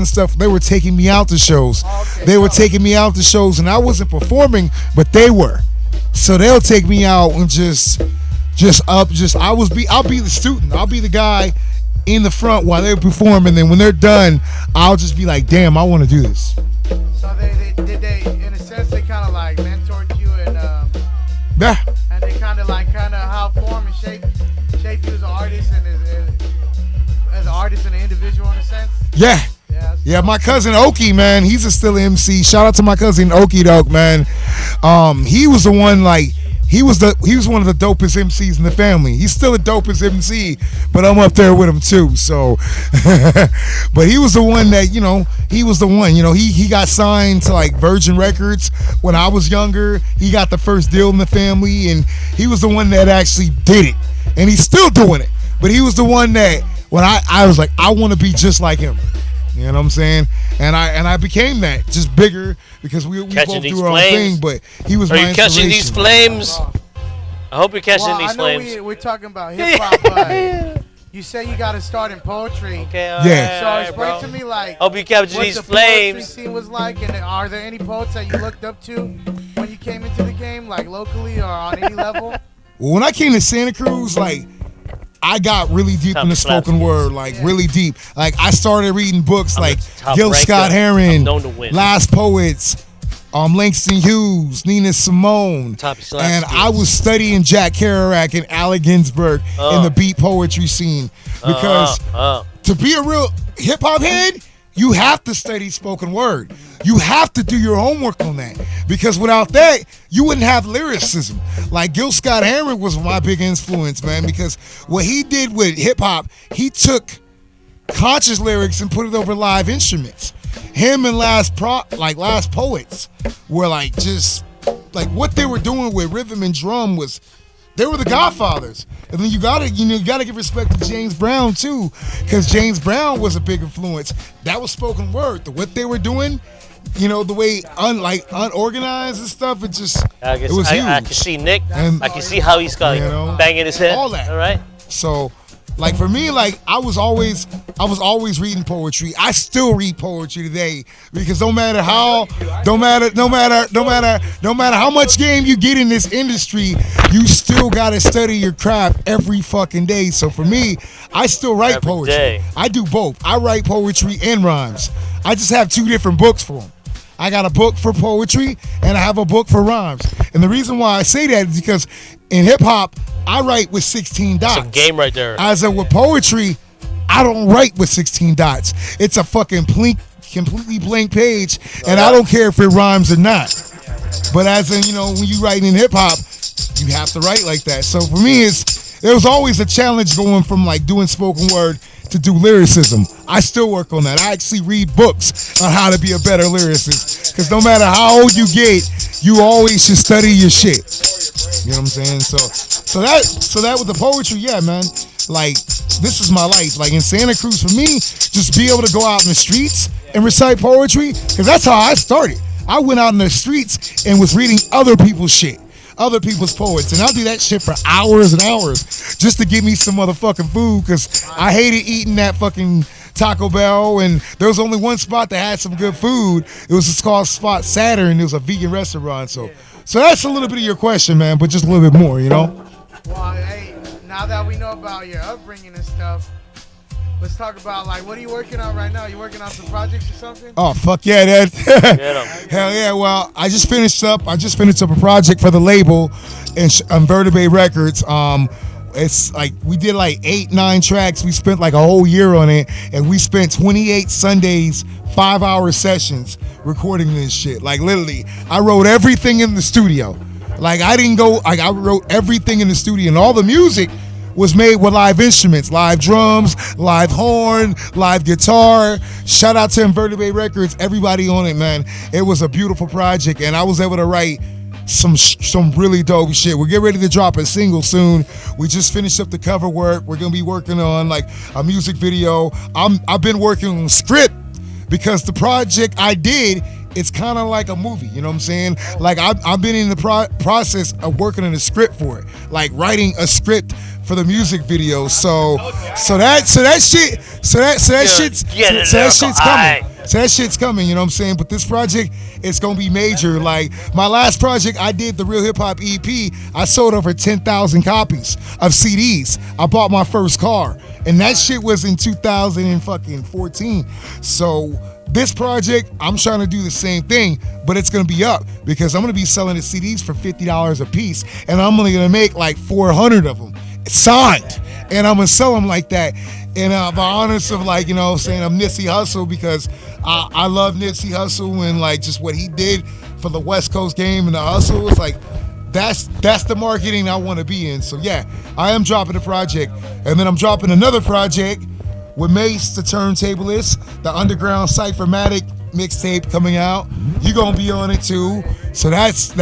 and stuff, they were taking me out to shows. They were taking me out to shows, and I wasn't performing, but they were. So they'll take me out and I'll be the student. I'll be the guy in the front while they're performing. Then when they're done, I'll just be like, damn, I want to do this. So they in a sense, they kind of like mentored you and yeah. And they kind of how form and shape you as an artist and as an artist and an individual in a sense. Yeah. Yeah, my cousin Oki, man, he's still an MC. Shout out to my cousin Oki Doke, man. He was the one he was one of the dopest MCs in the family. He's still the dopest MC, but I'm up there with him too. So, but he was the one that he got signed to like Virgin Records when I was younger. He got the first deal in the family, and he was the one that actually did it, and he's still doing it. But he was the one that when I was like, I want to be just like him. You know what I'm saying? And I became that, just bigger, because we both do our own thing, but he was my inspiration. Are you catching these flames? I hope you're catching these flames. I know we're talking about hip-hop, but you say you got to start in poetry. Okay, yeah. So explain to me, like, hope you capture what these the flames. poetry scene was like, and are there any poets that you looked up to when you came into the game, like locally or on any level? Well, when I came to Santa Cruz, like, I got really deep in the spoken word, like really deep. Like I started reading books like Gil Scott Heron, Last Poets, Langston Hughes, Nina Simone, and I was studying Jack Kerouac and Allen Ginsberg in the beat poetry scene because to be a real hip hop head, you have to study spoken word. You have to do your homework on that because without that, you wouldn't have lyricism. Like Gil Scott Heron was my big influence, man, because what he did with hip hop, he took conscious lyrics and put it over live instruments. Him and Last Poets were like just like what they were doing with rhythm and drum was. They were the godfathers. And then you gotta give respect to James Brown too, because James Brown was a big influence. That was spoken word. What they were doing, the way unorganized and stuff, it was huge. I can see Nick. And I can see how he's banging his head. All that. All right. So, like for me, like I was always reading poetry. I still read poetry today because no matter how much game you get in this industry, you still gotta study your craft every fucking day. So for me, I still write poetry. I do both. I write poetry and rhymes. I just have two different books for them. I got a book for poetry and I have a book for rhymes. And the reason why I say that is because in hip hop, I write with 16 dots. It's a game right there. With poetry, I don't write with 16 dots. It's a fucking completely blank page, and I don't care if it rhymes or not. But when you write in hip hop, you have to write like that. So for me, there was always a challenge going from like doing spoken word to do lyricism. I still work on that. I actually read books on how to be a better lyricist. Because no matter how old you get, you always should study your shit. You know what I'm saying? So that with the poetry, yeah, man. Like, this is my life. Like in Santa Cruz, for me, just be able to go out in the streets and recite poetry, because that's how I started. I went out in the streets and was reading other people's shit. Other people's poets, and I'll do that shit for hours and hours just to give me some motherfucking food, because I hated eating that fucking Taco Bell, and there was only one spot that had some good food. It was called Spot Saturn. It was a vegan restaurant. So that's a little bit of your question, man, but just a little bit more, Well, hey, now that we know about your upbringing and stuff, let's talk about, like, what are you working on right now? You working on some projects or something? Oh, fuck yeah, Dad. Hell yeah. Well, I just finished up a project for the label on Vertebrae Records. It's like we did like 8-9 tracks. We spent like a whole year on it, and we spent 28 Sundays, 5-hour sessions recording this shit. Like literally, I wrote everything in the studio. Like I wrote everything in the studio, and all the music was made with live instruments, live drums, live horn, live guitar. Shout out to Invertebrate Records, everybody on it, man. It was a beautiful project, and I was able to write some really dope shit. We're getting ready to drop a single soon. We just finished up the cover work. We're gonna be working on like a music video. I've been working on script because the project I did, it's kind of like a movie, you know what I'm saying? Like I've been in the process of working on a script for it, like writing a script for the music video. So that shit's coming. So that shit's coming, you know what I'm saying? But this project, it's gonna be major. Like my last project, I did the Real Hip Hop EP. I sold over 10,000 copies of CDs. I bought my first car, and that shit was in 2014. So this project, I'm trying to do the same thing, but it's gonna be up because I'm gonna be selling the CDs for $50 a piece, and I'm only gonna make like 400 of them signed, and I'm gonna sell them like that. And the honors of, like, you know what I'm saying, of Nipsey Hussle, because I love Nipsey Hussle and like just what he did for the West Coast game and the hustle. It's like that's the marketing I want to be in. So yeah, I am dropping a project, and then I'm dropping another project with Mase, the Tablist, the Underground Cyphermatic mixtape coming out. You gonna be on it too. So that's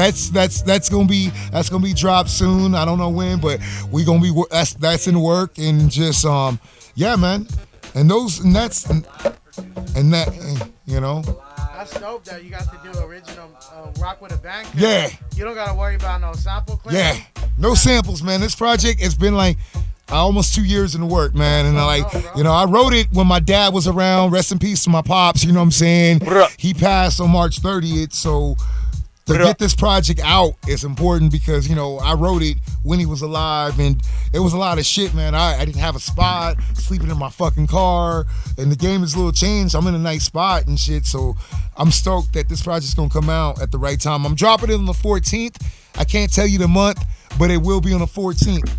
gonna be dropped soon. I don't know when, but we gonna be that's in the work, and just yeah, man. And that you know. That's dope that you got to do original rock with a band. Yeah. You don't gotta worry about no sample clips. Yeah. No samples, man. This project has been like almost 2 years in the work, man. And I wrote it when my dad was around. Rest in peace to my pops, you know what I'm saying? He passed on March 30th, so to get this project out is important because, you know, I wrote it when he was alive, and it was a lot of shit, man. I didn't have a spot, sleeping in my fucking car, and the game is a little changed. I'm in a nice spot and shit, so I'm stoked that this project's gonna come out at the right time. I'm dropping it on the 14th. I can't tell you the month, but it will be on the 14th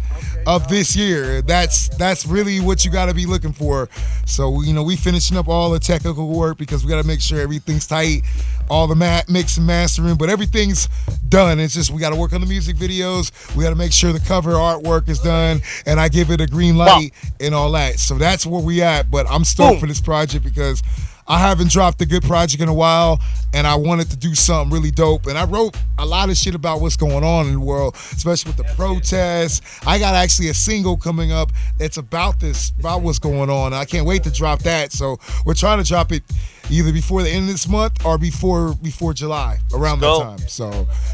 of this year. That's really what you got to be looking for. So, you know, we finishing up all the technical work because we got to make sure everything's tight, all the mix and mastering, but everything's done. It's just we got to work on the music videos. We got to make sure the cover artwork is done, and I give it a green light and all that. So that's where we at. But I'm stoked for this project because I haven't dropped a good project in a while, and I wanted to do something really dope. And I wrote a lot of shit about what's going on in the world, especially with the protests. I got actually a single coming up that's about what's going on. I can't wait to drop that. So we're trying to drop it either before the end of this month or before July, around that time.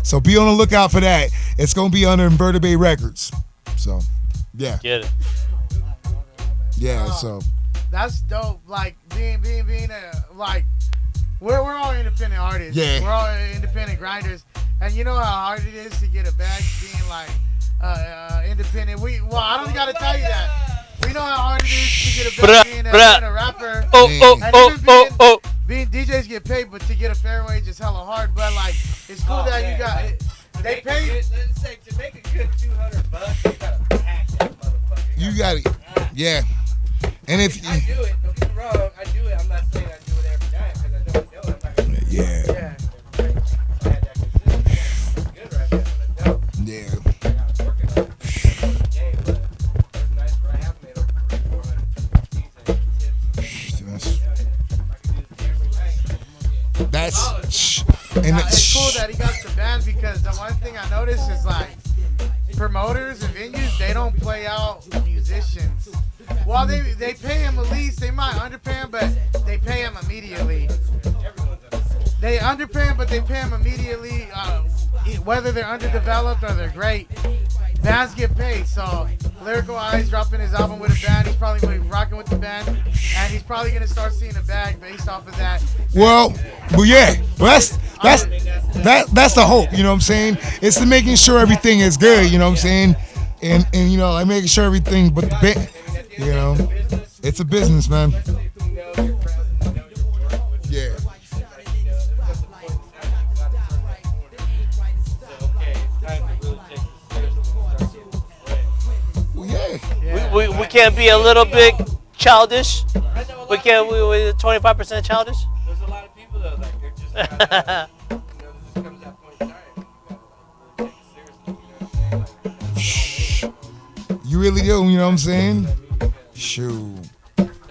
So be on the lookout for that. It's gonna be under Invertebrate Records. So yeah. Get it. Yeah. So. That's dope. Like being like we're all independent artists. Yeah. We're all independent grinders, and you know how hard it is to get a bag being like independent. I don't gotta tell you that. We know how hard it is to get a bag being a rapper. Being DJs get paid, but to get a fair wage is hella hard. But like it's cool that you got it. They pay. Let's say to make a good $200, you gotta pack that motherfucker. You got it. Yeah. And if I do it, don't get me wrong, I do it. I'm not saying I do it every night because I know I'm not gonna do it. Yeah. I had that consistency. Good right now, but I don't. Yeah. I got working on it. Game, but it's nice where I have made over 300-400 tips. I can do this every night. That's it's cool that he got the band because the one thing I noticed is like promoters and venues, they don't play out musicians. Well, they pay him at least. They might underpay him, but they pay him immediately. They underpay him, but they pay him immediately. Whether they're underdeveloped or they're great, bands get paid. So Lyrical Eyes dropping his album with a band. He's probably gonna be rocking with the band, and he's probably gonna start seeing a bag based off of that. Well, yeah. Well, that's the hope. You know what I'm saying? It's to making sure everything is good. You know what I'm saying? And you know, like making sure everything, but you know, it's a business, man. Yeah. Well, yeah. We can't be a little bit childish. We can't. We're 25% childish. There's a lot of people though, like they're just kind of, there just comes that point in time. You gotta really take it seriously. You really do. You know what I'm saying? Shoot.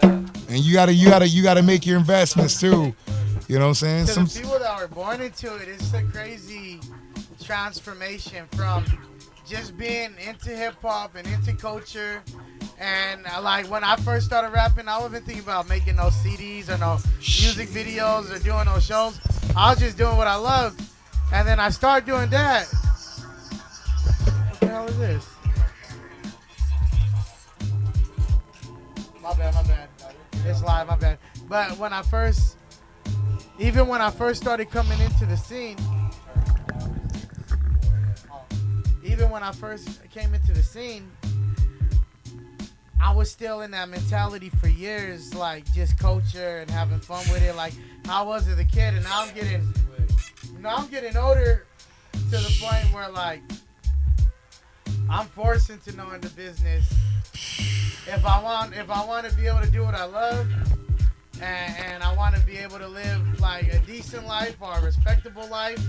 And you gotta make your investments too. You know what I'm saying? To the people that were born into it, it's a crazy transformation from just being into hip hop and into culture. And like when I first started rapping, I wasn't thinking about making no CDs or no music videos or doing no shows. I was just doing what I loved. And then I started doing that. What the hell is this? My bad. It's live, my bad. But when I first even when I first started coming into the scene, I was still in that mentality for years, like just culture and having fun with it, like I was as a kid. And now I'm getting older to the point where like I'm forced into knowing the business. If I want to be able to do what I love, and I want to be able to live like a decent life or a respectable life,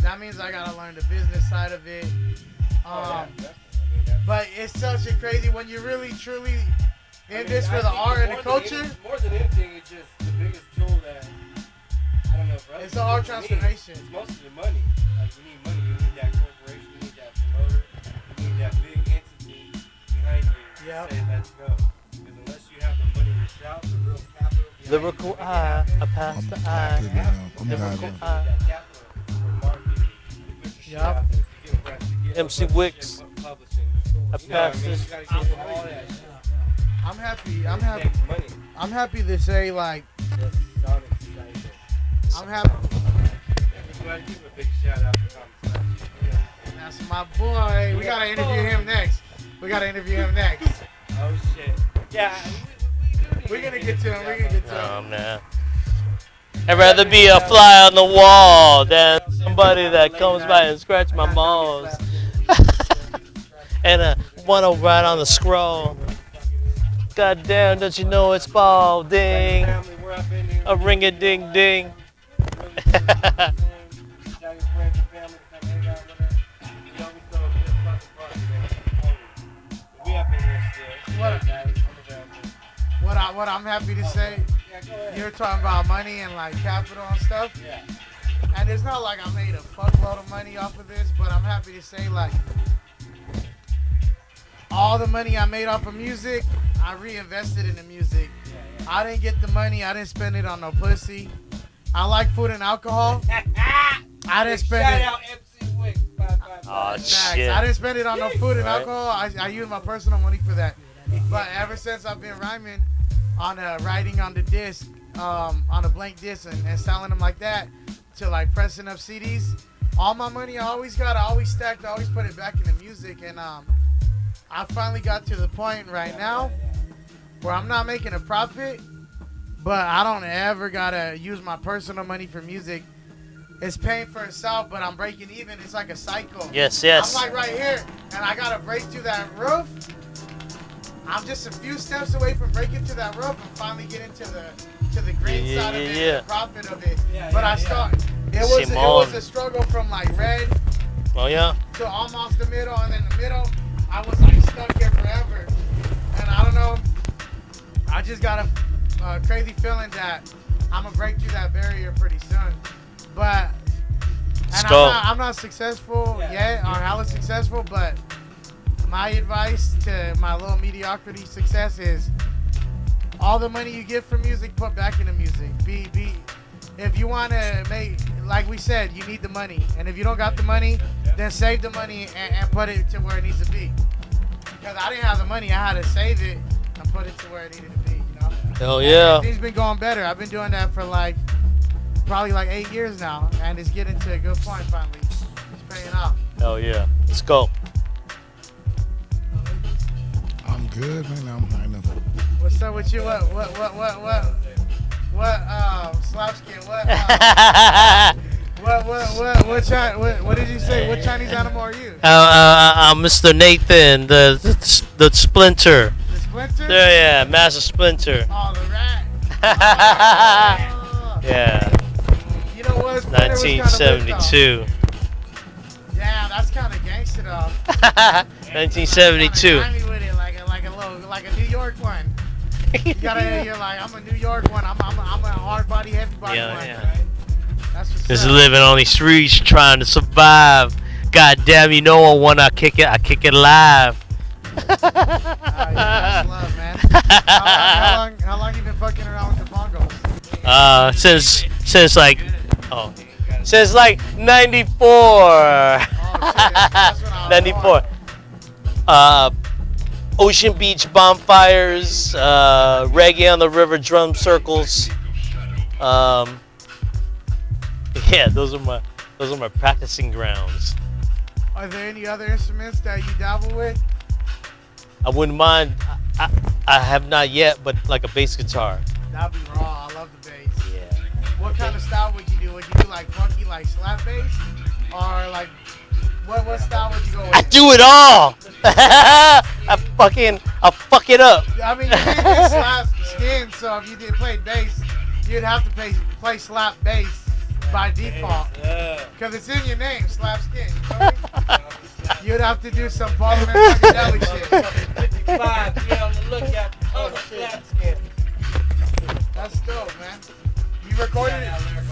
that means I gotta learn the business side of it. But it's such a crazy when you really truly in this for the art and the culture. More than anything, it's just the biggest tool that I don't know. For it's the art transformation. It's mostly the money. Like you need money, you need that corporation, you need that promoter, you need that big entity behind you. Yep. To say let's go. Because unless you have the money yourself, the real capital. Lyrical eye, I pass the eye. Lyrical eye. That capital for marketing, to put your shit out there, to get press, to get MC Wicks. publishing. I pass this. I'm happy. I'm happy to say like I'm happy. Give a big shout out to Thomas. That's my boy. We gotta interview him next. Oh shit. Yeah. We're gonna get to him. Oh man. I'd rather be a fly on the wall than somebody that comes by and scratch my balls. And wanna ride on the scroll. God damn, don't you know it's ball ding? A ring a ding ding. What I'm happy to say, you're talking about money and like capital and stuff. Yeah. And it's not like I made a fuckload of money off of this, but I'm happy to say like all the money I made off of music, I reinvested in the music. I didn't get the money, I didn't spend it on no pussy. I like food and alcohol. I didn't spend it. Shout out MC Wicks. Oh shit. I didn't spend it on no food and alcohol. I use my personal money for that. But ever since I've been rhyming on writing on the disc, on a blank disc and selling them like that, to like pressing up CDs, all my money I always stacked, I always put it back in the music. And I finally got to the point right now where I'm not making a profit, but I don't ever gotta use my personal money for music. It's paying for itself, but I'm breaking even. It's like a cycle. Yes. I'm like right here, and I gotta break through that roof. I'm just a few steps away from breaking to that roof and finally getting to the green side of it, the profit of it. It was a struggle from like red to almost the middle, and then the middle, I was like stuck here forever. And I don't know, I just got a crazy feeling that I'm gonna break through that barrier pretty soon. But I'm not successful yet, or hella successful, but my advice to my little mediocrity success is all the money you get from music, put back into music. If you want to make, like we said, you need the money. And if you don't got the money, then save the money and put it to where it needs to be. Because I didn't have the money, I had to save it and put it to where it needed to be, you know? Hell yeah. And things been going better. I've been doing that for probably 8 years now, and it's getting to a good point finally. It's paying off. Hell yeah. Let's go. I'm good, man. I'm high enough. What's up with you? What, Slapskin, what did you say? What Chinese animal are you? I'm Mr. Nathan, the Splinter. The Splinter? Yeah, Master Splinter. Oh, the rat. Yeah. You know what? 1972. Damn, that's kind of gangster though. 1972. With it, like a New York one. You're like, I'm a New York one. I'm a hard body, heavy body one. Yeah. That's what's Just up. living on these streets, trying to survive. God damn, you know when I kick it live. That's love, man. How long you been fucking around with the bongos? Since like 94. Oh, shit, that's when I was 94. Ocean Beach bonfires, reggae on the river drum circles, Yeah, those are my practicing grounds. Are there any other instruments that you dabble with? I wouldn't mind. I have not yet, but like a bass guitar. That'd be raw. I love the bass. Yeah. What kind of style would you do? Would you do like funky, like slap bass, or like what style would you go with? I do it all. I'll fuck it up. I mean, you did slap Skinz, so if you did play bass, you'd have to play slap bass by default, because it's in your name, slap Skinz. You know what I mean? You'd have to do some Parliament Funkadelic shit. 55, be on the lookout for slap Skinz. That's dope, man. You recorded it?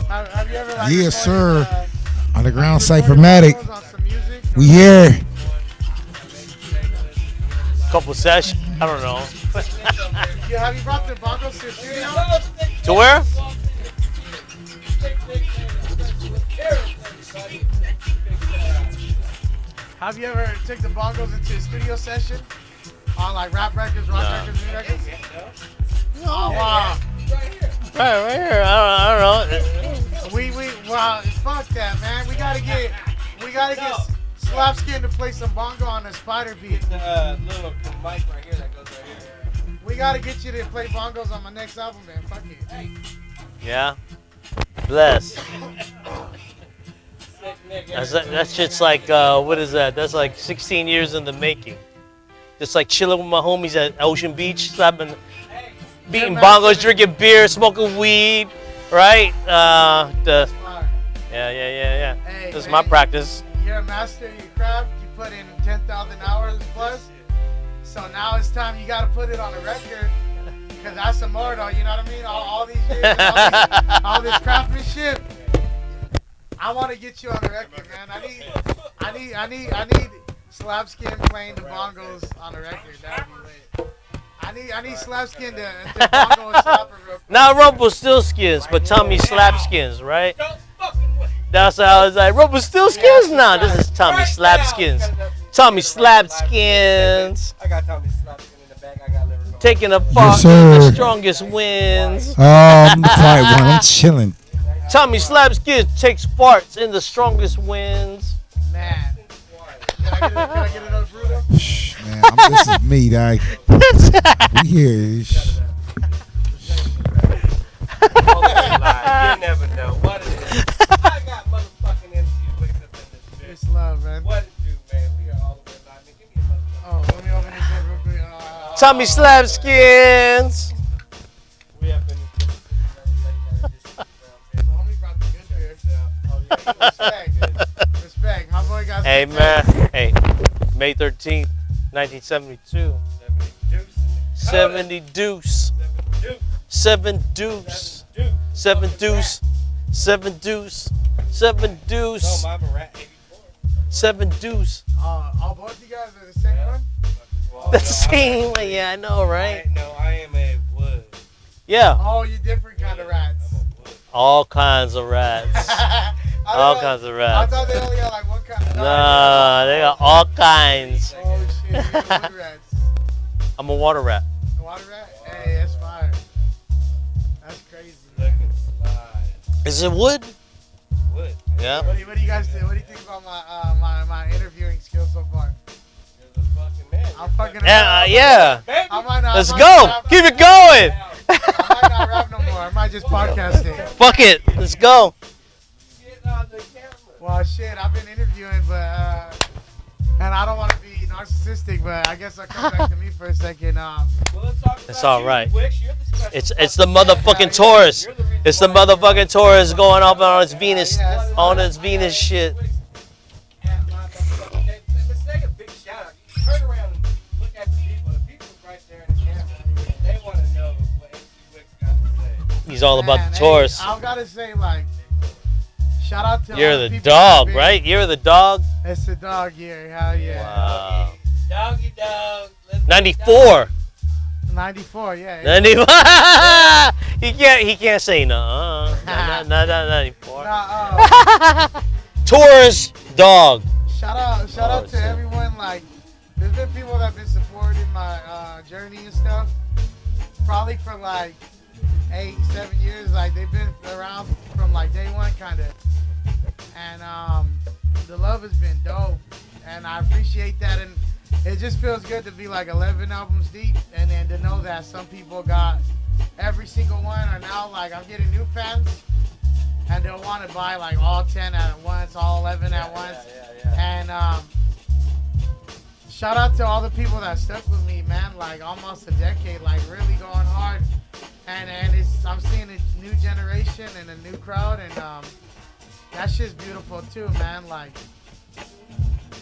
Have you ever like Yes, recorded, sir. Underground recorded Cyphermatic. bongos on some music? We here. Couple sessions. I don't know. Yeah, have you brought the bongos to the studio? To where? Have you ever took the bongos into a studio session on like rap records, rock records, new records? Oh wow! Right here. I don't know. Well, fuck that, man. We gotta get Slap Skin to play some bongo on a spider beat. The little mic right here that goes right here. We gotta get you to play bongos on my next album, man. Fuck it. Yeah. Bless. That shit's like, what is that? That's like 16 years in the making. Just like chilling with my homies at Ocean Beach, beating bongos, drinking beer, smoking weed, right? Yeah. Hey, This is man, my practice. You're a master of your craft. You put in 10,000 hours plus. So now it's time you gotta put it on a record. Cause that's some more though, you know what I mean? All these years, all this craftsmanship. I want to get you on the record, man. I need Slap Skin playing the bongos on the record. That'd be lit. I need Slap Skin to bongo and slap it real quick. Not Rumpelstiltskins, but Tommy Slapskins, right? That's how I was like, Rumpelstiltskins? Nah, this is Tommy Slapskins. Tommy Slapskins. I got Tommy Slapskin in the back. I got Lyrical. Taking a part Yes, the strongest wins. Oh, I'm the quiet one. I'm chilling. Tommy Slapskins takes farts in the strongest wins. Man. Can I get another Bruto? Shh, man. This is me, dog. We here. Shh. You never know what it is. I got motherfucking MC Wicks up in this bitch. It's love, man. What it do, man? We are all the way live. Man, give me a motherfucking. Oh, let me open this up real quick. Tommy Slapskins. We have been in this Homie brought the good beer. Respect. My boy got Hey, some man. Hey, May 13th, 1972. 70 deuce. 7 deuce. 7 deuce. 7 deuce. 7 deuce. No, Mama Rat 84. 7 deuce. both of you guys are the same one? The same way, yeah, I know, right? I am a wood. Yeah. Oh, you different kind of rats. All kinds of rats. All kinds of I rats. thought they only got like one kind of Nah, they got all kinds. Oh shit, you're wood rats. I'm a water rat. A water rat? Hey, that's fire. That's crazy. Look and slide. Is it wood? Wood. Yeah. What do you guys think? What do you think about my interviewing skills so far? You're the fucking man. I'm fucking. Yeah. I might not. Let's I might go. not Keep it going. I might not rap no more. I might just podcast it. Fuck it. Let's go. Get on the camera. Well, shit, I've been interviewing, but and I don't want to be narcissistic, but I guess I'll come back to me for a second. Well, let's talk about It's all you, right. Wicks. You're the special It's the motherfucking Taurus. You're the reason It's the why motherfucking Taurus going up on its Venus, Yeah, on its Venus shit. Let's say a big shout out. You turn around and look at the people. The people's right there in the camera. They want to know what MC Wicks got to say. He's all about Man, the Taurus. Hey, I've got to say, like, shout out to You're all the people dog, that right? You're the dog. It's the dog year. Hell yeah. Wow. Doggy dog. Let's 94. 94, yeah. 94. he can't say no. Not 94. Taurus dog. Shout out to shit. everyone. Like, there's been people that have been supporting my journey and stuff. Probably for like 8-7 years. Like, they've been around from like day one kind of. And the love has been dope, and I appreciate that. And it just feels good to be like 11 albums deep, and then to know that some people got every single one, or now like I'm getting new fans, and they'll want to buy like all 10 at once, all 11 at once. And shout out to all the people that stuck with me, man, like almost a decade, like really going hard. And I'm seeing a new generation and a new crowd, and that shit's beautiful too, man. Like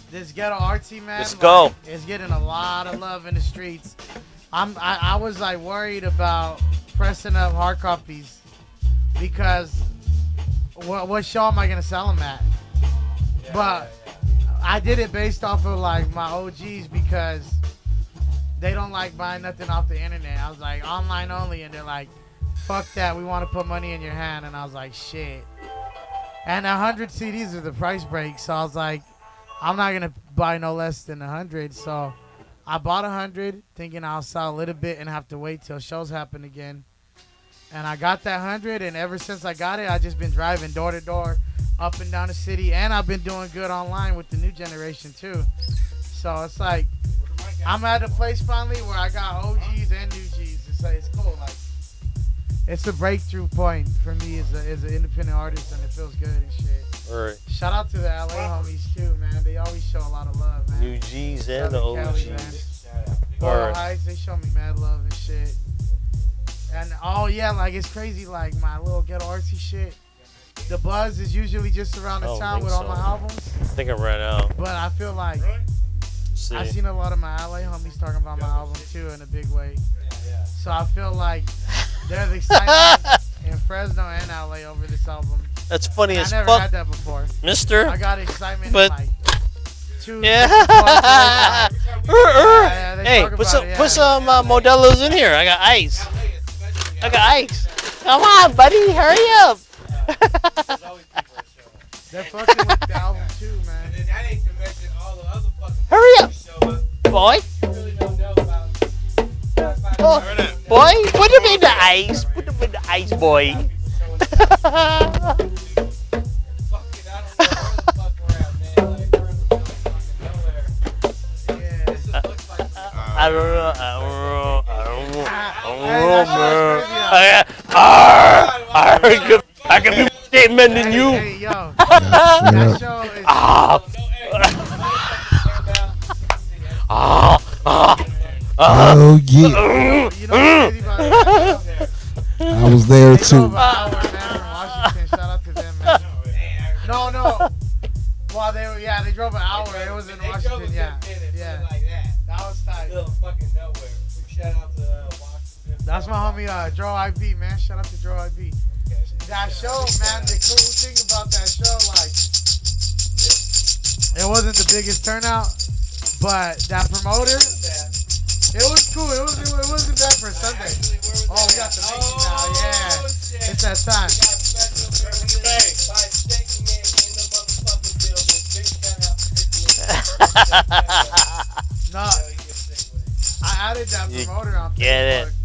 this ghetto artsy, man. Let's go. It's getting a lot of love in the streets. I was like worried about pressing up hard copies because what show am I gonna sell them at? But I did it based off of like my OGs because they don't like buying nothing off the internet. I was like online only, and they're like, fuck that, we want to put money in your hand. And I was like, shit. And 100 CDs are the price break, so I was like, I'm not gonna buy no less than 100. So I bought 100 thinking I'll sell a little bit and have to wait till shows happen again. And I got that 100, and ever since I got it, I just been driving door to door, up and down the city, and I've been doing good online with the new generation too. So it's like I'm at a place finally where I got OGs and new Gs. It's cool. Like it's a breakthrough point for me as an independent artist, and it feels good and shit. All right. Shout out to the LA homies too, man. They always show a lot of love, man. New G's and the old Cali, G's. Borough Heights, they show me mad love and shit. And oh yeah, like it's crazy, like my little ghetto artsy shit. The buzz is usually just around the town with all my albums. I think I ran out. But I feel like I've seen a lot of my LA homies talking about my album too in a big way. So I feel like there's excitement in Fresno and LA over this album. That's funny as fuck. I never had that before. Mister. I got excitement But in like 2 yeah. Hey, put some Modelo's in here. I got ice. Come on, buddy, hurry up. They're fucking with the album too, man. And that ain't to mention all the other fucking Hurry up, show up. boy. You really don't know about. Oh, boy, put him in the ice. Put him in the ice, boy. I don't know, man. I can be statement than you. Hey, yo. That show is... Oh yeah, You know what's crazy about that? I was there They drove too. an hour, man, from Washington. Shout out to them, man. No. Well, they drove an hour. It was in Washington, yeah. That was tight. Little fucking nowhere. Shout out to Washington. That's my homie, Dro IB, man. Shout out to Dro IB. That show, man, the cool thing about that show, like, it wasn't the biggest turnout, but that promoter, it was cool. It wasn't bad for a Sunday. Oh, we got the mix now, yeah. It's that time. No, I added that promoter on Facebook. Get it.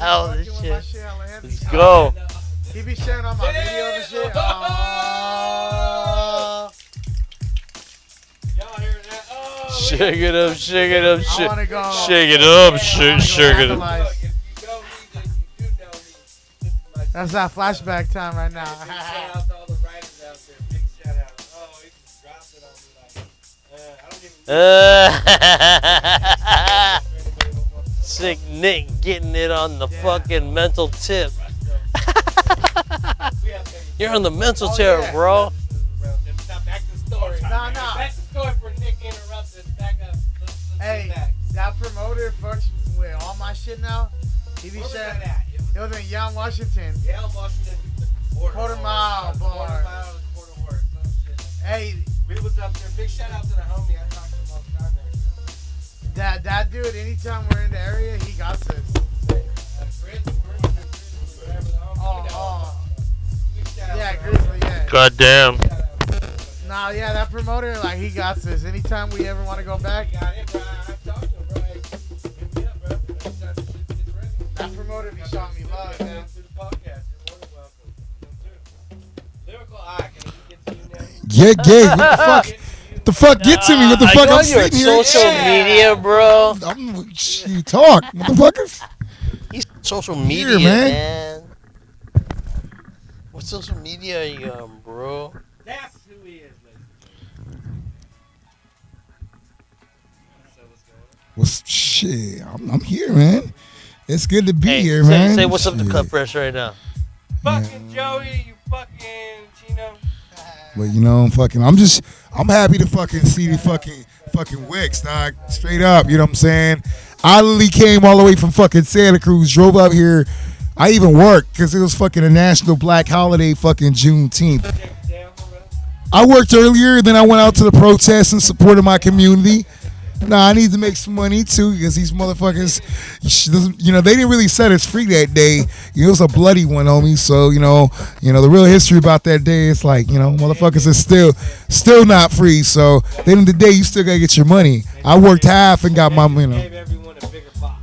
Holy shit. Shit Let's go. He be sharing all my videos and shit. Shake it up, shake it up, I wanna go. shake it up, shake it up. That's our flashback time right now. Shout out to all the writers out there. Big shout out. Oh, he just dropped it on me like, I don't even Sick Nick getting it on the fucking mental tip. You're on the mental tip, bro. Back to the story. Nah. Back to the story for Nick interrupted. Back up. Let's Hey, back. that promoter fucks with all my shit now. He be Where was sharing. that at? It was in Young Washington. Yale, Washington. Quarter mile bar. Quarter mile, quarter horse. Some shit. Hey, We was up there. Big shout out to the homie. I talked to him all the time there. that dude, anytime we're in the area, he got us. Yeah, Grizzly, yeah. Goddamn. Nah, yeah, that promoter, like, he got us. Anytime we ever want to go back, that promoter be showing me love, man. alright, can he get to you now? What the fuck? Get to me. What the fuck? Are I'm you on your sitting here. social media, bro? You talk, motherfuckers. He's social Here, media, man. man. What social media are you on, bro? That's who he is, ladies. So what's going on? Well, shit, I'm here, man. It's good to be Hey, here, say, man. Say what's up to Shit. Cut Fresh right now. Fucking Joey, you fucking Chino. But you know, I'm happy to fucking see the fucking Wicks, dog. Straight up, you know what I'm saying? I literally came all the way from fucking Santa Cruz, drove up here. I even worked because it was fucking a national black holiday, fucking Juneteenth. I worked earlier, then I went out to the protests and supported my community. Nah, I need to make some money too because these motherfuckers, you know, they didn't really set us free that day. It was a bloody one, homie. So you know, the real history about that day is like, you know, motherfuckers are still not free. So at the end of the day, you still gotta get your money. I worked half and got my, you know. Gave everyone a bigger box.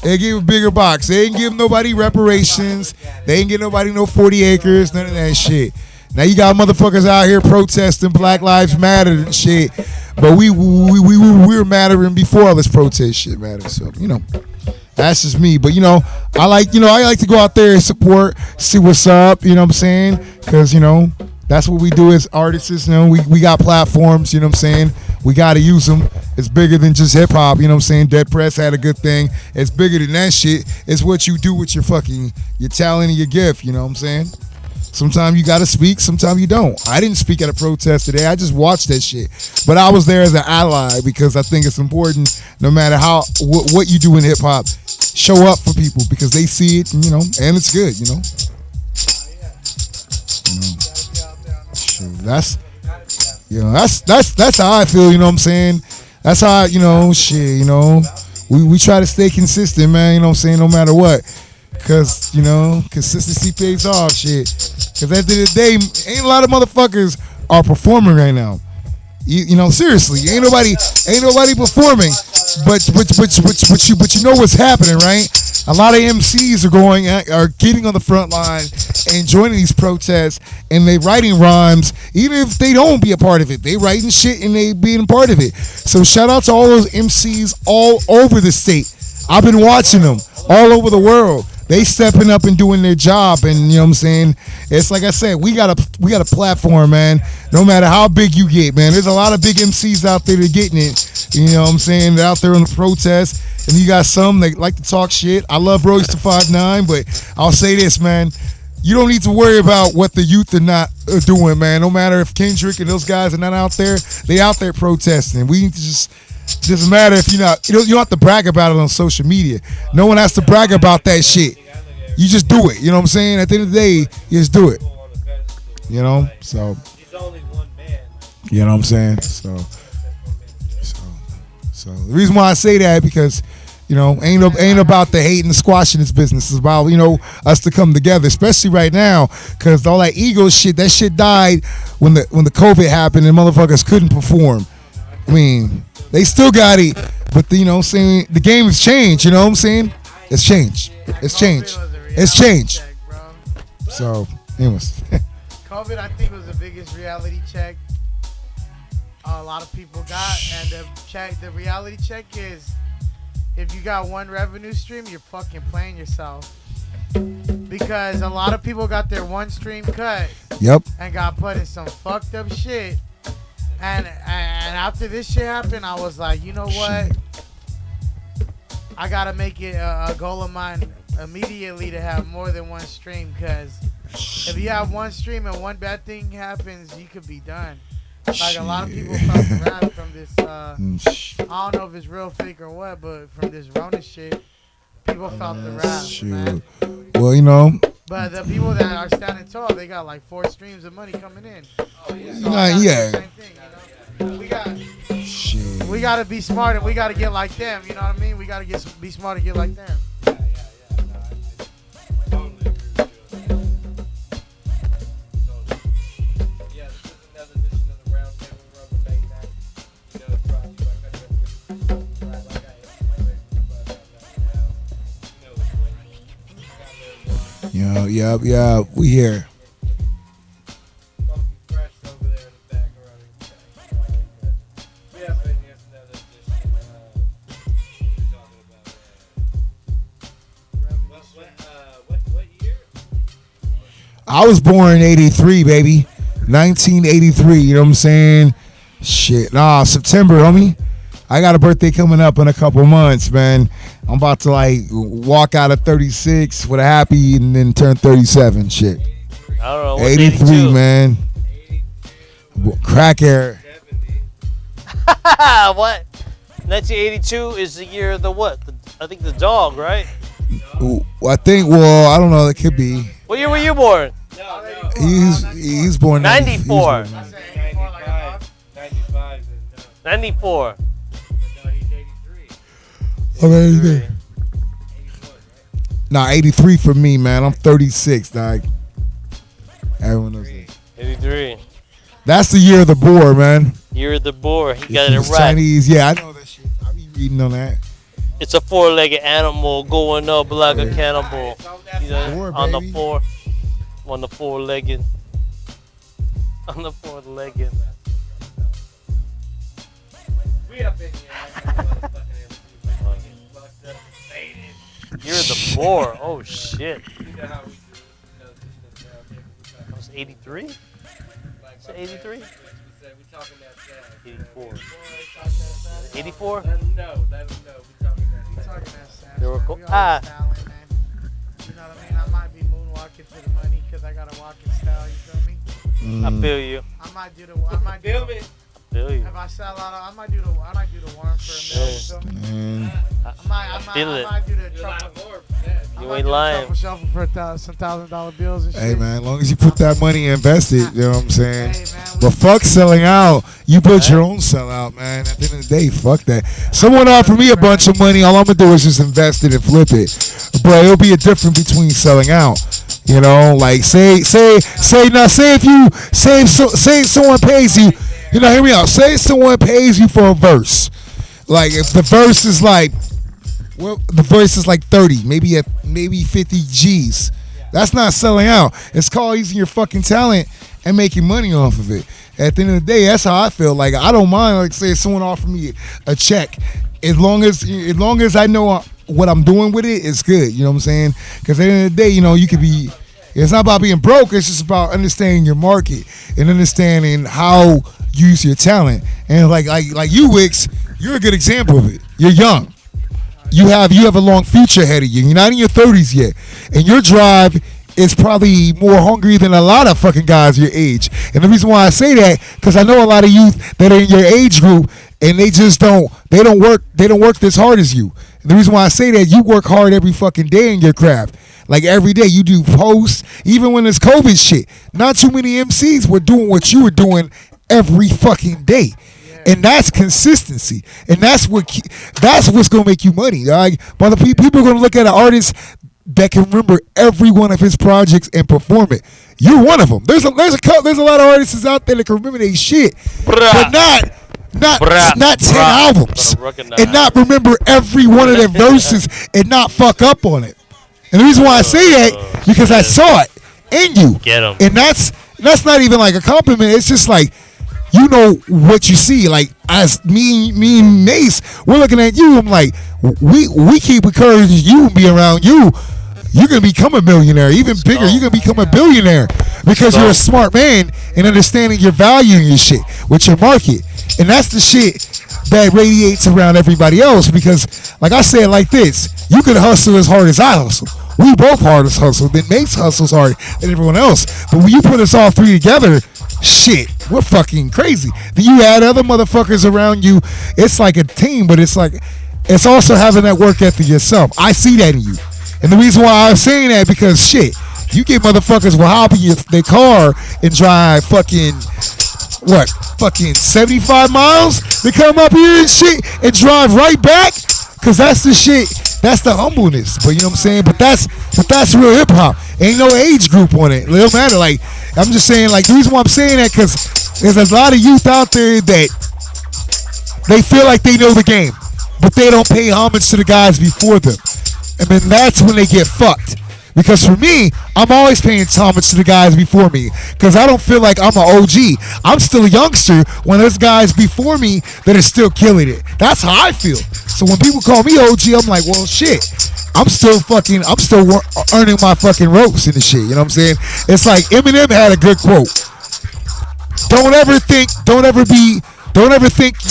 They gave a bigger box. They didn't give nobody reparations. They didn't give nobody no 40 acres, none of that shit. Now you got motherfuckers out here protesting Black Lives Matter and shit. But we were mattering before all this protest shit mattered. So, you know, that's just me. But, you know, I like to go out there and support, see what's up, you know what I'm saying? Because, you know, that's what we do as artists. You know, we got platforms, you know what I'm saying? We got to use them. It's bigger than just hip hop, you know what I'm saying? Dead Press had a good thing. It's bigger than that shit. It's what you do with your talent and your gift, you know what I'm saying? Sometimes you got to speak, sometimes you don't. I didn't speak at a protest today. I just watched that shit. But I was there as an ally because I think it's important, no matter what you do in hip hop, show up for people because they see it, and, you know, and it's good, you know. That's how I feel, you know what I'm saying? That's how we try to stay consistent, man, you know what I'm saying, no matter what. Because, you know, consistency pays off, shit. Because at the end of the day, ain't a lot of motherfuckers are performing right now. You know, seriously, ain't nobody performing. But you know what's happening, right? A lot of MCs are getting on the front line and joining these protests, and they writing rhymes, even if they don't be a part of it. They writing shit and they being a part of it. So shout out to all those MCs all over the state. I've been watching them all over the world. They stepping up and doing their job, and you know what I'm saying? It's like I said, we got a platform, man. No matter how big you get, man. There's a lot of big MCs out there that getting it. You know what I'm saying? They're out there on the protest, and you got some that like to talk shit. I love Royce to 5'9", but I'll say this, man. You don't need to worry about what the youth are not doing, man. No matter if Kendrick and those guys are not out there, they out there protesting. We need to just doesn't matter if you don't have to brag about it on social media. No one has to brag about that shit. You just do it. You know what I'm saying? At the end of the day, you just do it. You know? So you know what I'm saying? So the reason why I say that because, you know, ain't about the hate and the squashing this business. It's about, you know, us to come together, especially right now, because all that ego shit, that shit died when the COVID happened and motherfuckers couldn't perform. I mean, they still got it, but you know what I'm saying, the game has changed, you know what I'm saying? It's changed. It's changed. It's changed. So, anyways. COVID, I think, was the biggest reality check a lot of people got, and the reality check is if you got one revenue stream, you're fucking playing yourself. Because a lot of people got their one stream cut. Yep. And got put in some fucked up shit. And after this shit happened, I was like, you know what? I gotta make it a goal of mine immediately to have more than one stream, because if you have one stream and one bad thing happens, you could be done. Like a lot of people felt the wrath from this. I don't know if it's real, fake, or what, but from this Rona shit, people felt the wrath, man. Well, you know. But the people that are standing tall, they got like 4 streams of money coming in. So yeah. Same thing, you know? We gotta be smart, and we gotta get like them. You know what I mean? We gotta be smart and get like them. Yeah, we here. I was born in 83, baby. 1983, you know what I'm saying? Shit. Nah, September, homie. I got a birthday coming up in a couple months, man. I'm about to like walk out of 36 with a happy and then turn 37. Shit. I don't know. 83, man. Crack era. What? 1982 is the year of the what? I think the dog, right? I think. Well, I don't know. It could be. What year were you born? He's born 94. 95. 94. No, he's 83. Okay. Nah, 83 for me, man. I'm 36, dog. Everyone knows that. 83. That's the year of the boar, man. Year of the boar. He got it It's right. Chinese, yeah, I know that shit. I be reading on that. It's a four-legged animal going up like a cannibal. You know, Four, on the baby. four. On the four-legged. On the four-legged. We up in here. You're the boar. Oh, shit. You know how we do. That was 83? Is it 83? We talking that fast. 84. 84? 84? Let them know. We talking that fast. Lyrical. You know what I mean? I might be moonwalking to the money because I got a walking style. You feel me? I feel you. I might do the. I might do Feel the, me? I feel you. If I sell out, I might do the worm for a million. You feel me? Man. I might do the There's a lot truffle. more for that. You ain't lying. Shuffle for some $1,000 bills and shit. Hey, man, as long as you put that money and invest it, you know what I'm saying? Hey, man, But fuck selling out. You build your own sellout, man. At the end of the day, fuck that. Someone offered me a bunch of money. All I'm going to do is just invest it and flip it. But it'll be a difference between selling out. You know, like say if someone pays you, you know, hear me out. Say someone pays you for a verse. Like if the verse is like, well, the verse is like 30, maybe 50 G's. That's not selling out. It's called using your fucking talent and making money off of it. At the end of the day, that's how I feel. Like I don't mind. Like say if someone offered me a check, as long as I know what I'm doing with it, it's good. You know what I'm saying? Because at the end of the day, you know, you could be. It's not about being broke. It's just about understanding your market and understanding how you use your talent. And like you, Wicks, you're a good example of it. You're young. You have a long future ahead of you. You're not in your 30s yet, and your drive is probably more hungry than a lot of fucking guys your age. And the reason why I say that, because I know a lot of youth that are in your age group, and they just don't work this hard as you. And the reason why I say that, you work hard every fucking day in your craft. Like every day you do posts, even when it's COVID shit. Not too many MCs were doing what you were doing every fucking day. And that's consistency, and that's what's gonna make you money. Like, but the people are gonna look at an artist that can remember every one of his projects and perform it. You're one of them. There's a lot of artists out there that can remember their shit, but not 10 albums, and not remember every one of their verses and not fuck up on it. And the reason why I say that because I saw it in you, Get 'em. and that's not even like a compliment. It's just like. You know what you see, like as me and Mase, we're looking at you. I'm like, we keep encouraging you and be around you. You're gonna become a millionaire, even bigger. You're gonna become a billionaire because you're a smart man and understanding your value and your shit with your market, and that's the shit that radiates around everybody else. Because, like I said, like this, you could hustle as hard as I hustle. We both hard as hustle. Then Mase hustles hard than everyone else. But when you put us all three together. Shit, we're fucking crazy. Then you add other motherfuckers around you. It's like a team, but it's also having that work ethic yourself. I see that in you. And the reason why I'm saying that because shit, you get motherfuckers will hop in their car and drive fucking 75 miles to come up here and shit and drive right back. Cause that's the shit. That's the humbleness. But you know what I'm saying? But that's real hip hop. Ain't no age group on it. It don't matter. Like I'm just saying, like the reason why I'm saying that because there's a lot of youth out there that they feel like they know the game, but they don't pay homage to the guys before them. And then that's when they get fucked. Because for me, I'm always paying homage to the guys before me. Because I don't feel like I'm an OG. I'm still a youngster when there's guys before me that are still killing it. That's how I feel. So when people call me OG, I'm like, well, shit. I'm still earning my fucking ropes and the shit. You know what I'm saying? It's like Eminem had a good quote. Don't ever think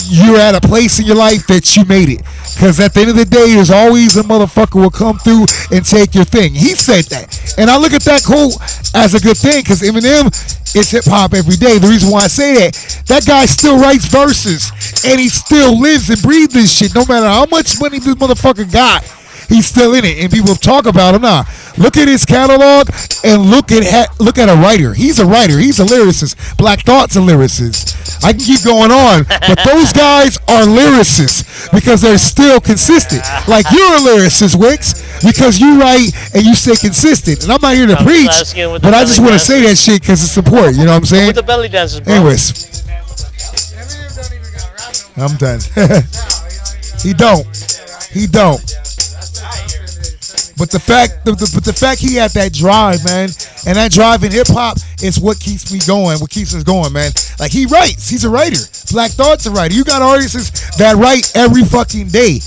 you're at a place in your life that you made it. Because at the end of the day, there's always a motherfucker will come through and take your thing. He said that. And I look at that quote as a good thing because Eminem is hip-hop every day. The reason why I say that guy still writes verses. And he still lives and breathes this shit. No matter how much money this motherfucker got, he's still in it. And people talk about him now. Look at his catalog and look at a writer. He's a writer. He's a lyricist. Black Thought's a lyricist. I can keep going on, but those guys are lyricists because they're still consistent. Like you're a lyricist, Wicks, because you write and you stay consistent. And I'm not here to preach, but I just want to say that shit because it's important. You know what I'm saying? With the belly dancers, bro. Anyways, I'm done. He don't. But the fact he had that drive, man, and that drive in hip hop is what keeps me going, what keeps us going, man. Like he writes, he's a writer. Black Thought's a writer. You got artists that write every fucking day.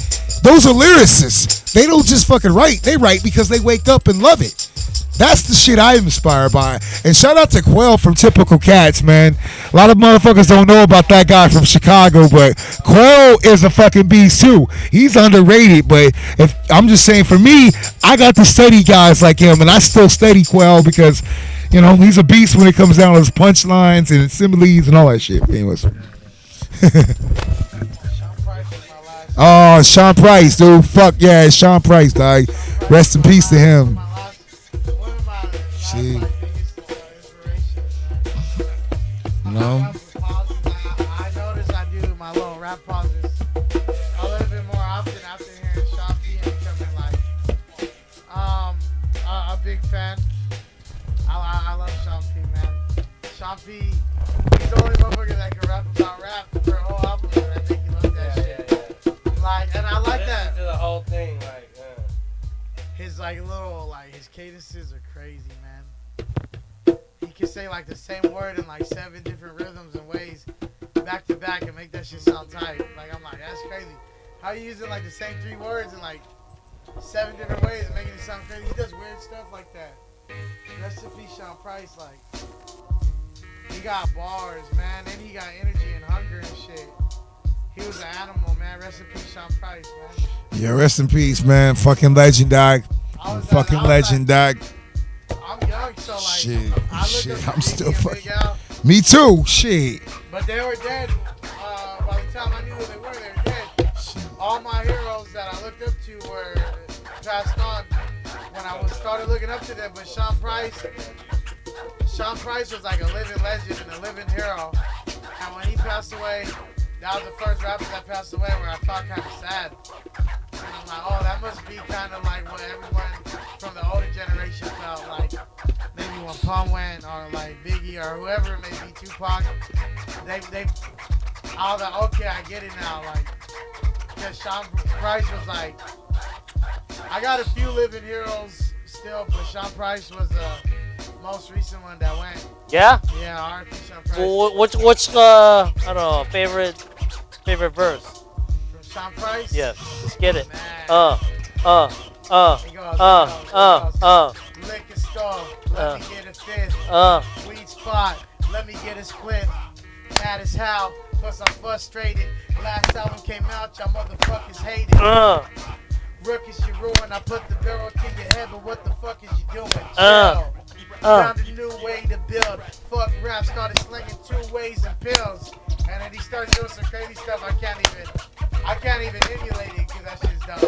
Those are lyricists. They don't just fucking write. They write because they wake up and love it. That's the shit I'm inspired by. And shout out to Quell from Typical Cats, man. A lot of motherfuckers don't know about that guy from Chicago, but Quell is a fucking beast too. He's underrated, but if I'm just saying for me, I got to study guys like him, and I still study Quell because, you know, he's a beast when it comes down to his punchlines and similes and all that shit. Anyways. Oh, Sean Price, dude. Fuck yeah, it's Sean Price, dog. Rest in peace to him. See, no. I notice I do my little rap pauses a little bit more often after hearing Sean P and becoming like a big fan. I love Sean P, man. Sean P, he's the only motherfucker that can rap about rap for a whole album and I think he loves that shit. Yeah. Like, and I like that. To the whole thing, like. His like little his cadences are crazy, man. He can say like the same word in like 7 different rhythms and ways back to back and make that shit sound tight. Like I'm like, that's crazy. How you using like the same 3 words in like 7 different ways and making it sound crazy? He does weird stuff like that. Rest in peace, Sean Price. Like he got bars, man, and he got energy and hunger and shit. He was an animal, man. Rest in peace, Sean Price, man. Yeah, rest in peace, man. Fucking legend, dog. Fucking legend, dog. I'm young, so like, shit. I'm still fucking. Me too, shit. But they were dead. By the time I knew who they were dead. Shit. All my heroes that I looked up to were passed on when I started looking up to them. But Sean Price was like a living legend and a living hero. And when he passed away, that was the first rapper that passed away where I felt kind of sad. And I'm like, oh, that must be kind of like what everyone from the older generation felt like. Maybe when Pump went, or like Biggie, or whoever it may be, Tupac. I was like, okay, I get it now. Like, because Sean Price was like, I got a few living heroes still, but Sean Price was the most recent one that went. Yeah? Yeah, R.I.P. Sean Price. Well, what's I don't know, favorite verse? From Sean Price? Yes, let's get it. Man. He goes, liquor store, let me get a fifth. Weed spot, let me get a split. Mad as hell, plus I'm frustrated. Last album came out, y'all motherfuckers hated. Rookies you ruin, I put the barrel to your head, but what the fuck is you doing? Chill. Found a new way to build. Fuck rap, started slinging 2 ways and pills. And then he started doing some crazy stuff I can't even emulate it because that shit's dumb.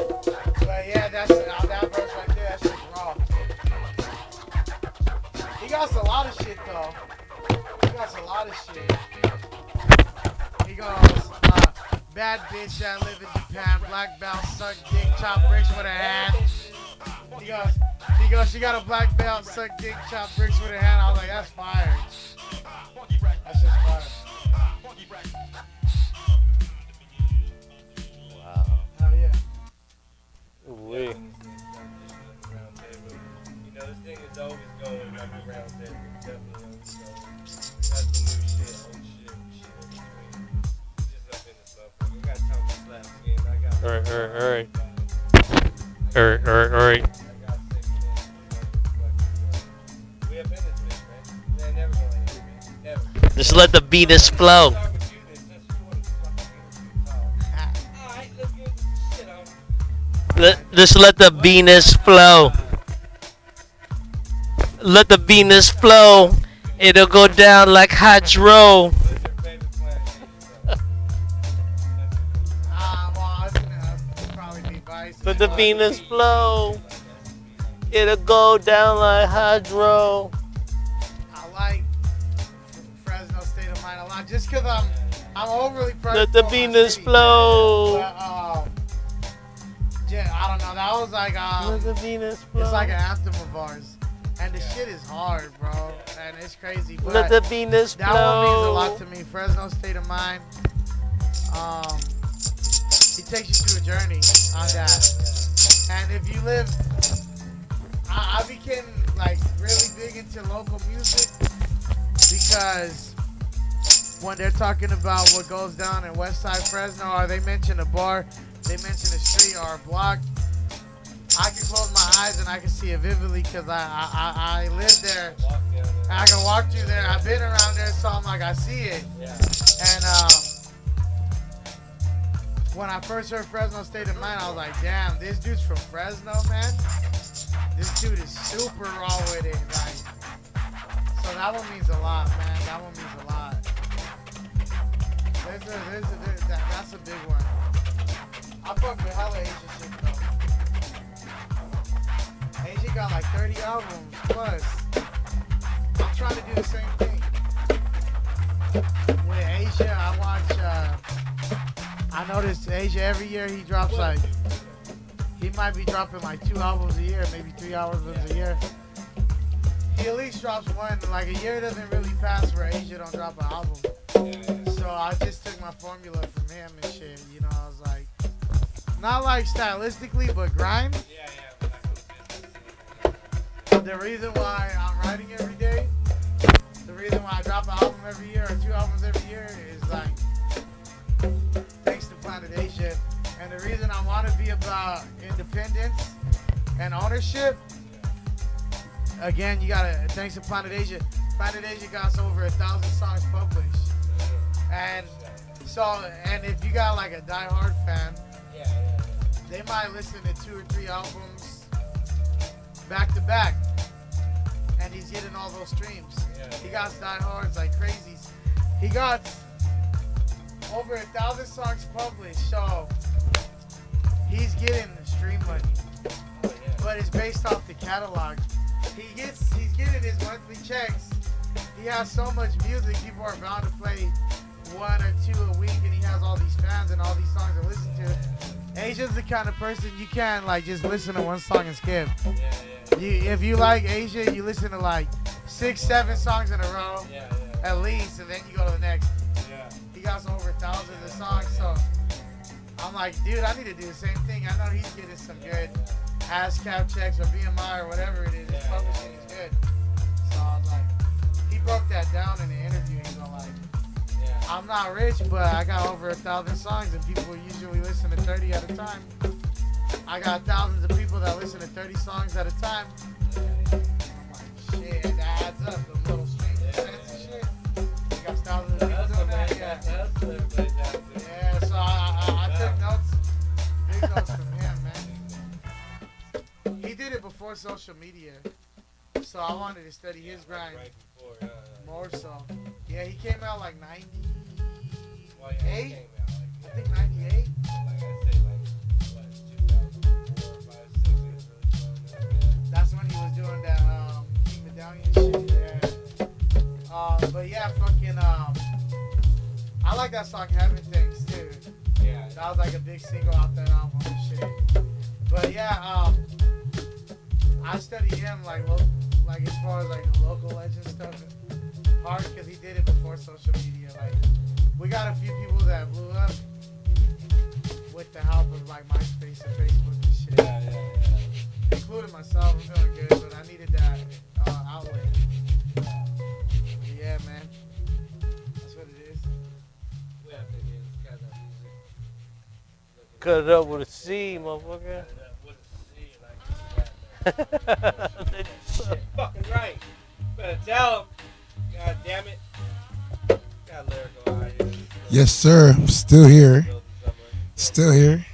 But yeah, that verse right there, that shit's raw. He got a lot of shit though. He goes, bad bitch that live in Japan, black belt, suck dick, chop bricks with her hand. He goes, she got a black belt, suck dick, chop bricks with her hand. I was like, that's fire. That's just fire. Wow. Hell yeah. Ooh-wee. Alright. We have been this bitch, man. They're never gonna hear me. Never. Just let the Venus flow. Talk with you, this just you want to fucking talk. Alright, let's get this shit on. Just let the Venus flow. Let the Venus flow. It'll go down like hydro. What's your favorite planet? Well, it's gonna probably be Vice. Let the Venus flow. It'll go down like hydro. I like Fresno State of Mind a lot, just because I'm overly proud. Let the Venus flow. But, yeah, I don't know. That was like Let the Venus flow. it's like an anthem of ours, and the shit is hard, bro, and it's crazy. But Let the Venus flow. that one means a lot to me. Fresno State of Mind. He takes you through a journey on that, and if you live, I became like really big into local music because when they're talking about what goes down in Westside Fresno, or they mention a bar, they mention a street or a block, I can close my eyes and I can see it vividly because I live there. I can walk through there. I've been around there, so I'm like, I see it. And when I first heard Fresno State of Mind, I was like, damn, this dude's from Fresno, man. This dude is super raw with it. Like, so that one means a lot, man. That one means a lot. That's a big one. I fuck with hella Asian shit, though. Asian got like 30 albums plus. I'm trying to do the same thing. With Asia, I watch, I noticed Asia every year he drops like, he might be dropping like 2 albums a year, maybe 3 albums a year. He at least drops one. Like a year doesn't really pass where Asia don't drop an album. So I just took my formula from him and shit. You know, I was like, not like stylistically, but grind. The reason why I'm writing every day, the reason why I drop an album every year or 2 albums every year is like, thanks to Planet Asia. And the reason I want to be about independence and ownership, again, you gotta, thanks to Planet Asia. Planet Asia got over 1,000 songs published. And so, and if you got like a die-hard fan, they might listen to 2 or 3 albums back to back. And he's getting all those streams. He got diehards like crazies. He got over 1,000 songs published, so he's getting stream money. But it's based off the catalog. He's getting his monthly checks. He has so much music, people are bound to play 1 or 2 a week, and he has all these fans and all these songs to listen to. Asia's the kind of person you can't like just listen to one song and skip. If you like Asia, you listen to like 6, 7 songs in a row at least, and then you go to the next. He got over thousands of songs, so I'm like, dude, I need to do the same thing. I know he's getting some good ASCAP checks or BMI or whatever it is. His publishing is good. So I was like, he broke that down in the interview. He's all like, I'm not rich, but I got over 1,000 songs, and people usually listen to 30 at a time. I got thousands of people that listen to 30 songs at a time. I'm like, shit, that adds up. The little streams and cents and shit. You got thousands of people doing that, yeah, so I took notes, big notes from him, man. He did it before social media, so I wanted to study his grind more so. Yeah, he came out like 98? I think 98. That's when he was doing that King Medallion shit, yeah. But yeah, fucking, I like that song Heaven Things too. Yeah. That was like a big single off that album and shit. But yeah, I study him like as far as like the local legend stuff hard because he did it before social media. Like we got a few people that blew up with the help of like MySpace and Facebook and shit. Yeah. Including myself, I'm feeling good, but I needed that outlet. But yeah, man. That's what it is. We have to get this kind of music. Cut it up with a C, motherfucker. Fucking right. Better tell him. God damn it. Got Lyrical out here. Yes, sir. Still here. Still here.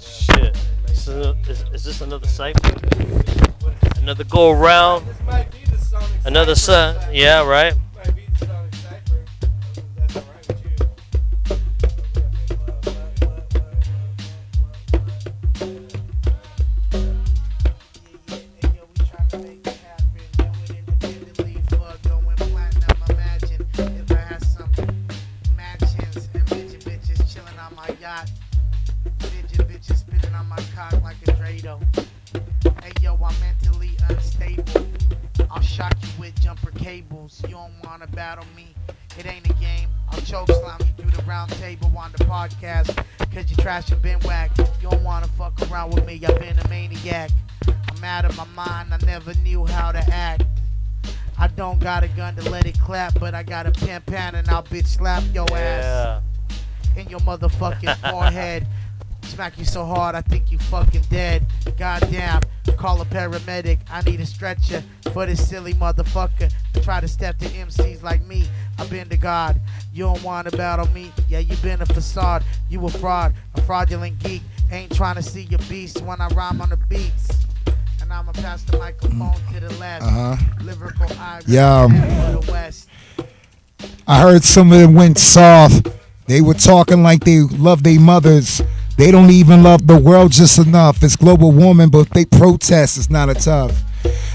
Shit. Is this another cypher? Another go around? This might be the Sonic Another Cypher. son? Yeah, right. Might be the Sonic Cypher. That's alright with you. Hey yo, I'm mentally unstable. I'll shock you with jumper cables. You don't wanna battle me. It ain't a game. I'll choke slam you through the round table on the podcast. Cause you trash and been whack. You don't wanna fuck around with me. I've been a maniac. I'm out of my mind. I never knew how to act. I don't got a gun to let it clap, but I got a pen and I'll bitch slap your ass in your motherfucking forehead. Smack you so hard, I think you fucking dead. Goddamn, call a paramedic. I need a stretcher for this silly motherfucker to try to step to MCs like me. I've been to God. You don't want to battle me. Yeah, you been a facade. You a fraud, a fraudulent geek. Ain't trying to see your beast when I rhyme on the beats. And I'ma pass the microphone to the left. Lyrical eye to the west. I heard some of them went soft. They were talking like they love their mothers. They don't even love the world just enough. It's global warming, but they protest. It's not a tough.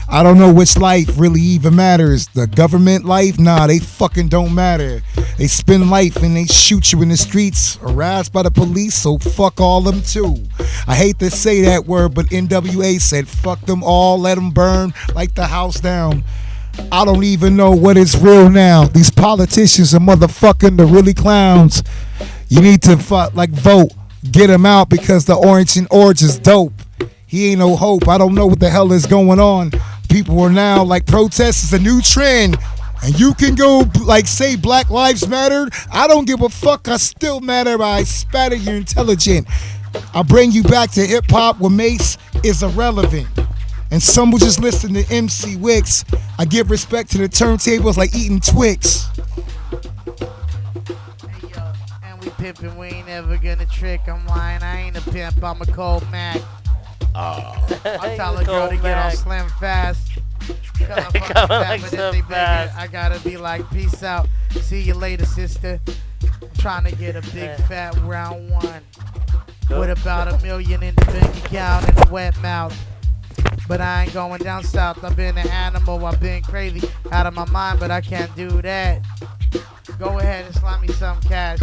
I don't know which life really even matters. The government life? Nah, they fucking don't matter. They spend life and they shoot you in the streets, harassed by the police, so fuck all them too. I hate to say that word, but NWA said fuck them all, let them burn like the house down. I don't even know what is real now. These politicians are motherfucking the really clowns. You need to vote. Get him out because the Orange and Orange is dope. He ain't no hope. I don't know what the hell is going on. People are now like protest is a new trend. And you can go say Black Lives Matter. I don't give a fuck. I still matter. But I spatter you intelligent. I bring you back to hip hop where Mase is irrelevant. And some will just listen to MC Wicks. I give respect to the turntables like eating Twix. Pimpin', we ain't ever gonna trick. I'm lying, I ain't a pimp, I'm a cold Mac. I tell a girl to get on slim fast. I gotta be like, peace out. See you later, sister. I'm trying to get a big fat round one. With about $1 million in the bank account and a wet mouth. But I ain't going down south. I've been an animal, I've been crazy. Out of my mind, but I can't do that. Go ahead and slide me some cash.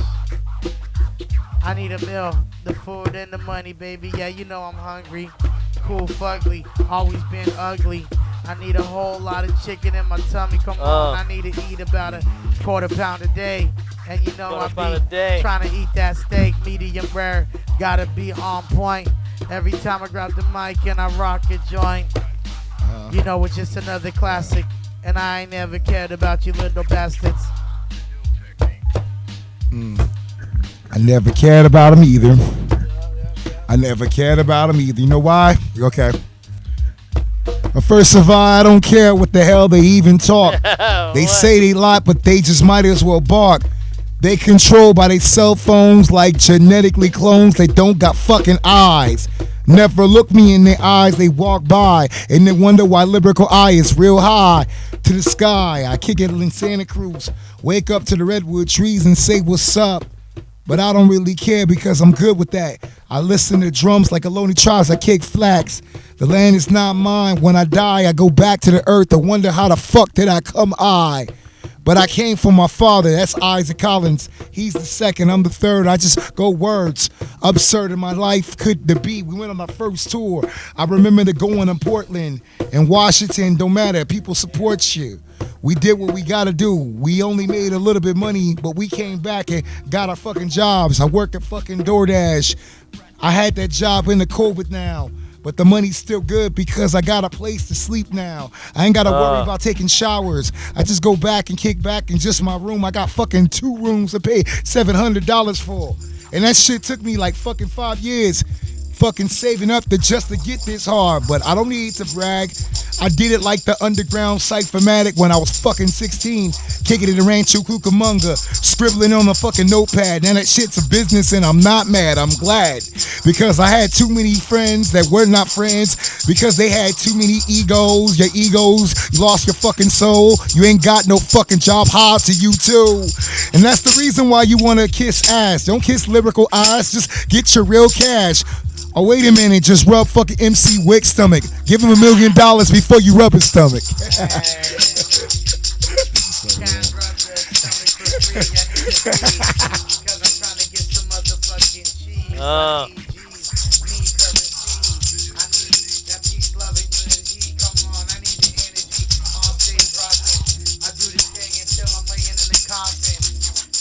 I need a meal, the food and the money, baby. Yeah, you know I'm hungry. Cool, fugly, always been ugly. I need a whole lot of chicken in my tummy. Come on, I need to eat about a quarter pound a day. And you know I be trying to eat that steak, medium rare. Gotta be on point. Every time I grab the mic and I rock a joint. You know it's just another classic. And I ain't never cared about you little bastards. I never cared about him either. I never cared about him either. You know why? Okay. But first of all, I don't care what the hell they even talk. They say they lie, but they just might as well bark. They controlled by their cell phones like genetically clones. They don't got fucking eyes. Never look me in their eyes. They walk by and they wonder why lyrical eye is real high to the sky. I kick it in Santa Cruz. Wake up to the redwood trees and say what's up. But I don't really care because I'm good with that. I listen to drums like a lonely tribes. I kick flags. The land is not mine. When I die, I go back to the earth. I wonder how the fuck did I come I? But I came from my father. That's Isaac Collins. He's the second. I'm the third. I just go words. Absurd in my life could there be. We went on our first tour. I remember the going in Portland and Washington. Don't matter. People support you. We did what we gotta do. We only made a little bit of money, but we came back and got our fucking jobs. I work at fucking DoorDash. I had that job in the COVID now. but the money's still good because I got a place to sleep now. I ain't gotta worry about taking showers. I just go back and kick back in just my room. I got fucking 2 rooms to pay $700 for. And that shit took me like fucking 5 years fucking saving up just to get this hard. But I don't need to brag. I did it like the underground Cyphermatic when I was fucking 16, kicking it in Rancho Cucamonga, scribbling on a fucking notepad. Now that shit's a business and I'm not mad, I'm glad. Because I had too many friends that were not friends because they had too many egos. Your egos, you lost your fucking soul. You ain't got no fucking job, hard to you too. And that's the reason why you wanna kiss ass. Don't kiss lyrical eyes, just get your real cash. Oh, wait a minute, just rub fucking MC Wicks' stomach. Give him $1 million before you rub his stomach.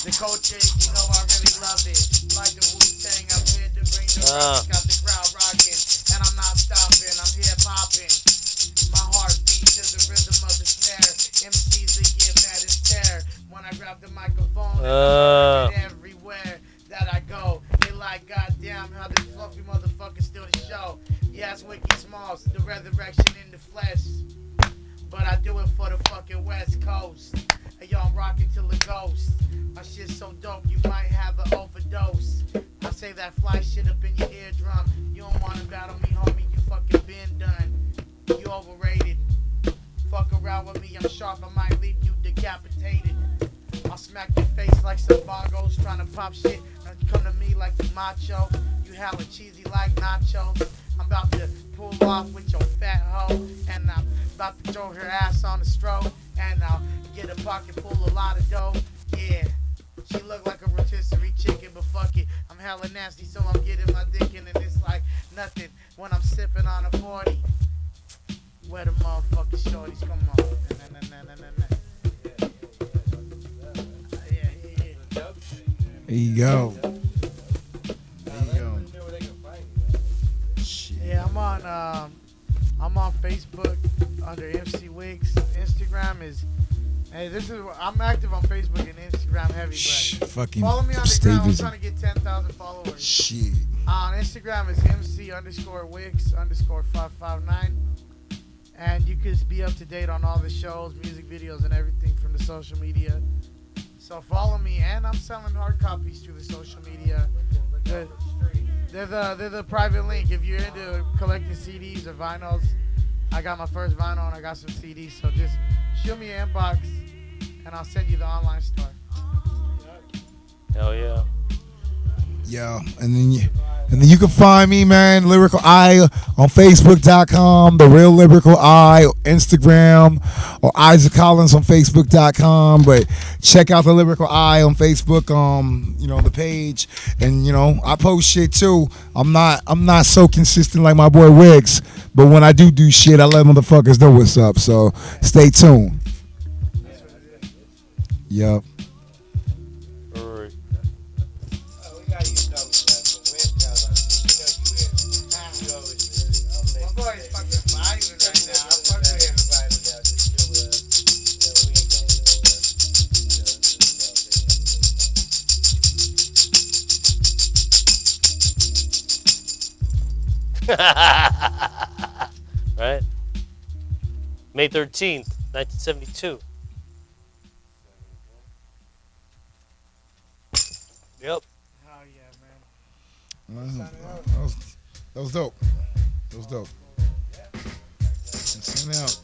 The culture, you know I really love it. Like the Wu-Tang, I'm here to bring the got the crowd rocking. And I'm not stopping, I'm here popping. My heart beats to the rhythm of the snare. MCs, they get mad and stare. When I grab the microphone, and everywhere that I go. They like, goddamn, how this fluffy motherfucker steal the show. Yes, Wiki Smalls, the resurrection in the flesh. But I do it for the fucking West Coast. Hey, yo, I'm rocking till it goes. My shit's so dope, you might have an overdose. I say that fly shit up in your eardrum. You don't wanna battle me, homie, you fucking been done. You overrated. Fuck around with me, I'm sharp, I might leave you decapitated. I'll smack your face like some bongos trying to pop shit. Come to me like the macho. You hella cheesy like nachos. I'm about to pull off with your fat hoe. And I'm about to throw her ass on the stroke. And I'll get a pocket full of lot of dough. Yeah. She look like a rotisserie chicken, but fuck it. I'm hella nasty, so I'm getting my dick in, and it's like nothing when I'm sipping on a 40. Where the motherfucking shorties, come on. There you go. Yeah, I'm on Facebook under MC Wicks. Instagram is. Hey, I'm active on Facebook and Instagram heavy, but fucking follow me on the ground. I'm trying to get 10,000 followers. Shit. On Instagram is MC_Wicks_559. And you could be up to date on all the shows, music videos, and everything from the social media. So follow me, and I'm selling hard copies through the social media. They're the private link. If you're into collecting CDs or vinyls, I got my first vinyl and I got some CDs. So just shoot me an inbox, and I'll send you the online store. Hell yeah. Yeah, and then you can find me, man, Lyrical Eye on Facebook.com, The Real Lyrical Eye, Instagram, or Isaac Collins on Facebook.com. But check out The Lyrical Eye on Facebook, the page, and I post shit too. I'm not so consistent like my boy Wicks, but when I do shit, I let motherfuckers know what's up. So stay tuned. Yep. Right? May 13th, 1972. Yep. Oh yeah, man. That was dope. That was dope. Send out.